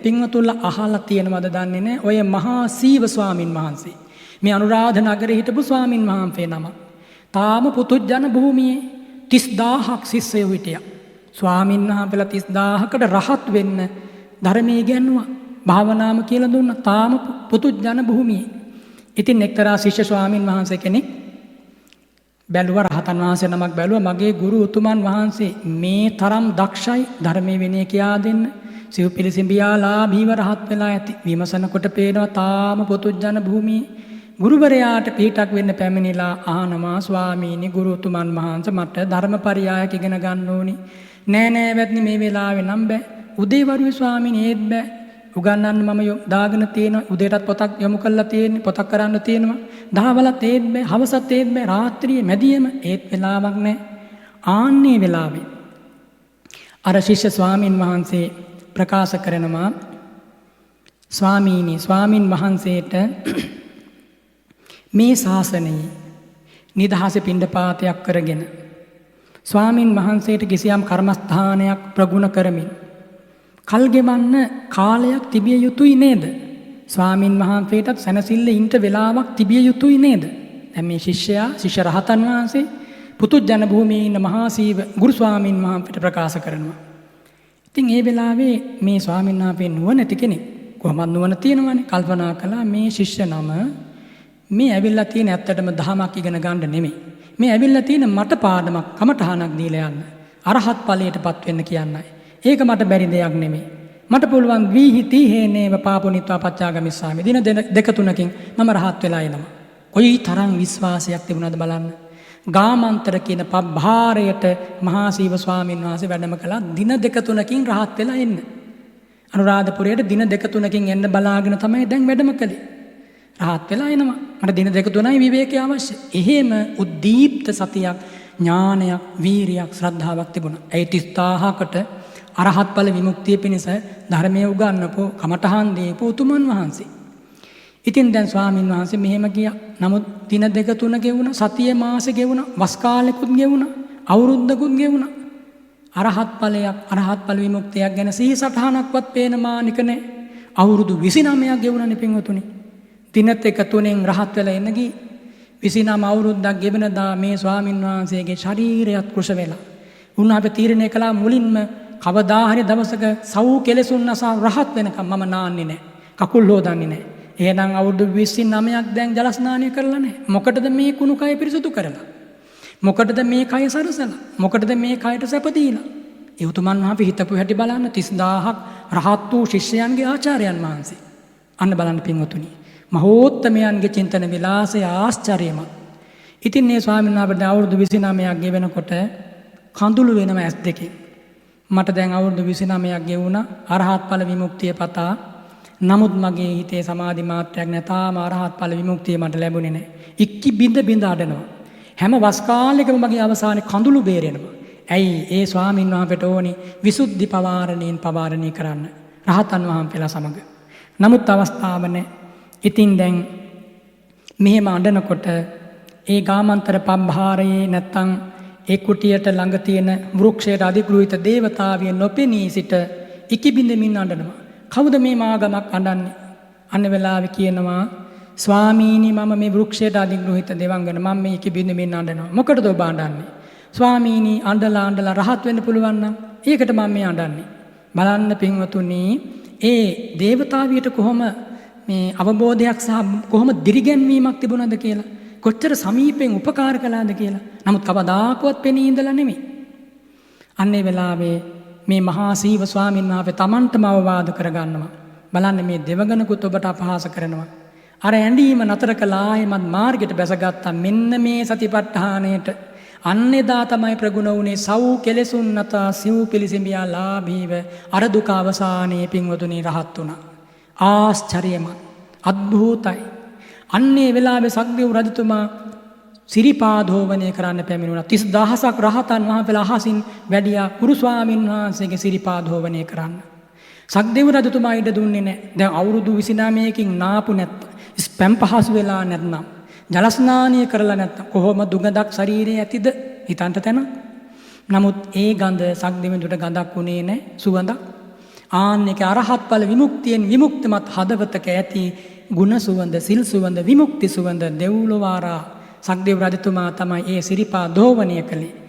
පින්වතුන්ලා අහලා තියෙනවද දන්නේ නැහැ. ඔය මහා සීව ස්වාමින් වහන්සේ. මේ අනුරාධ නගරේ හිටපු ස්වාමින් වහන්සේ නම. තාම පුතුජන භූමියේ 30000ක් ශිෂ්‍යයෝ හිටියා. ස්වාමින් වහන්සේලා 30000කට රහත් වෙන්න ධර්මයේ ඉගෙනුවා. භාවනාම කියලා දුන්නා. තාම පුතුජන භූමියේ. ඉතින් එක්තරා ශිෂ්‍ය ස්වාමින් වහන්සේ කෙනෙක් බැලුවා, රහතන් වහන්සේ නමක් බැලුවා, මගේ ගුරු උතුමන් වහන්සේ මේ තරම් දක්ෂයි ධර්මයේ විනය කියා දෙන්න. සිව් පිළිසිඹියාලා භීව රහත් වෙලා ඇති. විමසනකොට පේනවා තාම පුතුජන භූමියේ. ගුරුවරයාට පිටක් වෙන්න පැමිණිලා ආනවා, ස්වාමීනි ගුරු උතුමන් වහන්සේ මට ධර්මපරියායක් ඉගෙන ගන්න ඕනි. නෑ වැත්නි මේ වෙලාවේ නම් බෑ. උදේවරුේ ස්වාමීනි ඒත් බෑ. උගන්වන්න මම දාගෙන තියෙනවා. උදේටත් පොතක් යොමු කරලා තියෙන්නේ. පොතක් කරන්න තියෙනවා. දහවලත් ඒත් බෑ. හවසත් ඒත් බෑ. රාත්‍රියේ මැදියම ඒත් වෙලාවක් නෑ. ආන්නේ වෙලාවේ අර ශිෂ්‍ය ස්වාමින් වහන්සේ ප්‍රකාශ කරනවා, ස්වාමීනි ස්වාමින් වහන්සේට මේ ශාසනයේ නිදහසේ පිණ්ඩපාතයක් කරගෙන ස්වාමින් වහන්සේට කිසියම් කර්මස්ථානයක් ප්‍රගුණ කරමින් කල් ගෙවන්න කාලයක් තිබිය යුතුයි නේද? ස්වාමින් වහන්සේටත් සැනසille ඉන්න වෙලාවක් තිබිය යුතුයි නේද? දැන් මේ ශිෂ්‍ය රහතන් වහන්සේ පුතුජන භූමියේ ඉන්න මහා සීව ගුරු ස්වාමින් වහන්සේට ප්‍රකාශ කරනවා. ඉතින් ඒ වෙලාවේ මේ ස්වාමීන් වහන්සේ නුවණැති කෙනෙක් කොහොමද නුවණ තියෙනවනේ, කල්පනා කළා මේ ශිෂ්‍ය නම මේ ඇවිල්ලා තියෙන ඇත්තටම දහමක් ඉගෙන ගන්න නෙමෙයි. මේ ඇවිල්ලා තියෙන මට පාඩමක් කමටහනක් දීලා යන්න. අරහත් ඵලයටපත් වෙන්න කියන්නයි. ඒක මට බැරි දෙයක් නෙමෙයි. මට පුළුවන් වීහිති හේනේව පාපුනිත්වා පච්චාගමිස්සාමි. දින දෙක තුනකින් මම රහත් වෙලා එනවා. කොයි තරම් විශ්වාසයක් තිබුණාද බලන්න. ගාමන්තර කියන පබ්භාරයට මහා සීව ස්වාමීන් වහන්සේ වැඩම කළා. දින දෙක තුනකින් රහත් වෙලා එන්න. අනුරාධපුරයට දින දෙක තුනකින් එන්න බලාගෙන තමයි දැන් වැඩම කළේ. රහත් වෙලා එනවා. මට දින දෙක තුනයි විවේකී අවශ්‍ය. එහෙම උද්දීප්ත සතියක්, ඥානයක්, වීරියක්, ශ්‍රද්ධාවක් තිබුණා. ඒ 30000කට අරහත් ඵල විමුක්තිය පිණිස ධර්මයේ උගන්වපු කමඨහන් දීපු උතුමන් වහන්සේ. ඉතින් දැන් ස්වාමින් වහන්සේ මෙහෙම ගියා. නමුත් දින දෙක තුන ගෙවුණා, සතිය මාසෙ ගෙවුණා, වස් කාලෙකුත් ගෙවුණා, අවුරුද්දකුත් ගෙවුණා. අරහත් ඵලයක්, අරහත් ඵල විමුක්තියක් ගැන සිහිසටහනක්වත් පේන මානික නැහැ. අවුරුදු 29ක් ගෙවුණානේ පින්වතුනි. දින දෙක තුනෙන් රහත් වෙලා එන්න ගියේ. 29 අවුරුද්දක් ගෙවනදා මේ ස්වාමින් වහන්සේගේ ශරීරයත් කුෂ වෙලා. උන්වහන්සේ තීරණය කළා මුලින්ම කවදා හරි දවසක සව් කෙලෙසුන් නසා රහත් වෙනකම් මම නාන්නේ නැහැ. කකුල් හොදන්නේ නැහැ. එහෙනම් අවුරුදු 29ක් දැන් ජල ස්නානය කරලා නැහැ. මොකටද මේ කුණු කය පිරිසුදු කරලා? මොකටද මේ කය සරසලා? මොකටද මේ කයට සැප දීලා? ඒ උතුමන් වහන්සේ හිතපු හැටි බලන්න 30000ක් රහත් වූ ශිෂ්‍යයන්ගේ ආචාර්යයන් වහන්සේ. අන්න බලන්න පින්වතුනි. මහෝත්තමයන්ගේ චින්තන විලාසය ආශ්චර්යමත්. ඉතින් මේ ස්වාමීන් වහන්සේ අවුරුදු 29ක් ගෙවෙනකොට කඳුළු වෙනම ඇස් දෙකේ. මට දැන් අවුරුදු 29ක් ගෙවුණා අරහත් ඵල විමුක්තිය පතා. නමුත් මගේ හිතේ සමාධි මාත්‍රයක් නැතාම අරහත් ඵල විමුක්තිය මට ලැබුණේ නැහැ. ඉක්කි බිඳ අඩනවා. හැම වස් කාලෙකම මගේ අවසානයේ කඳුළු බේරෙනවා. ඇයි ඒ ස්වාමීන් වහන්සේට ඕනි විසුද්ධි පවාරණයෙන් පවාරණී කරන්න රහතන් වහන්සේලා සමග. නමුත් අවස්ථාව නැහැ. ඉතින් දැන් මෙහෙම අඬනකොට ඒ ගාමන්තර පබ්භාරයේ නැත්තම් ඒ කුටියට ළඟ තියෙන වෘක්ෂයට අධිග්‍රහිත දේවතාවිය නොපෙනී සිට ඉකිබිඳමින් අඬනවා. කවුද මේ මාගමක් අඬන්නේ? අන්න වෙලාවේ කියනවා ස්වාමීනි මම මේ වෘක්ෂයට අධිග්‍රහිත දෙවංගන මම මේ ඉකිබිඳමින් අඬනවා. මොකටද ඔබ අඬන්නේ? ස්වාමීනි අඬලා රහත් වෙන්න පුළුවන් නම් ඒකට මම මේ අඬන්නේ. බලන්න පින්වතුනි ඒ දේවතාවියට කොහොම මේ අවබෝධයක් සහ කොහොම දිරිගැන්වීමක් තිබුණාද කියලා, කොච්චර සමීපෙන් උපකාර කළාද කියලා. නමුත් කවදාකවත් පෙනී ඉඳලා නෙමෙයි. අන්නේ වෙලාවේ මේ මහා සීව ස්වාමීන් වහන්සේ තමන්ටම අවවාද කරගන්නවා. බලන්න මේ දෙවගණකුත් ඔබට අපහාස කරනවා. අර ඇඬීම නතර කළා ආයෙමත් මාර්ගයට බැසගත්තා. මෙන්න මේ සතිපට්ඨානයට අන්නේදා තමයි ප්‍රගුණ වුණේ සව් කෙලෙසුන් නැතා සිව් පිළිසිඹියා ලාභීව අර දුක අවසානයේ පින්වතුනි රහත් වුණා. ආශ්චර්යමත් අද්භූතයි. අන්නේ වෙලාවේ සක්දේව් රජතුමා සිරිපාදෝවණය කරන්න පැමිණුණා. 30000ක් රහතන් වහන්සේලා අහසින් වැඩියා ගුරු ස්වාමීන් වහන්සේගේ සිරිපාදෝවණය කරන්න. සක්දේව් රජතුමා ඉඩ දුන්නේ නැහැ. දැන් අවුරුදු 29කින් නාපු නැත්නම් ස්පැම් පහසු වෙලා නැත්නම් ජල ස්නානය කරලා නැත්නම් කොහොම දුගඳක් ශරීරයේ ඇතිද හිතන්ට තැන. නමුත් ඒ ගඳ සක්දෙවිඳුට ගඳක් උනේ නැහැ, සුවඳක්. ආන්නක අරහත් ඵල විමුක්තියෙන් විමුක්තමත් හදවතක ඇති ගුණ සුවඳ, සිල් සුවඳ, විමුක්ති සුවඳ දෙව්ලොව වාරා සක්දේව රජතුමා තමයි ඒ සිරිපා දෝවණය කළේ.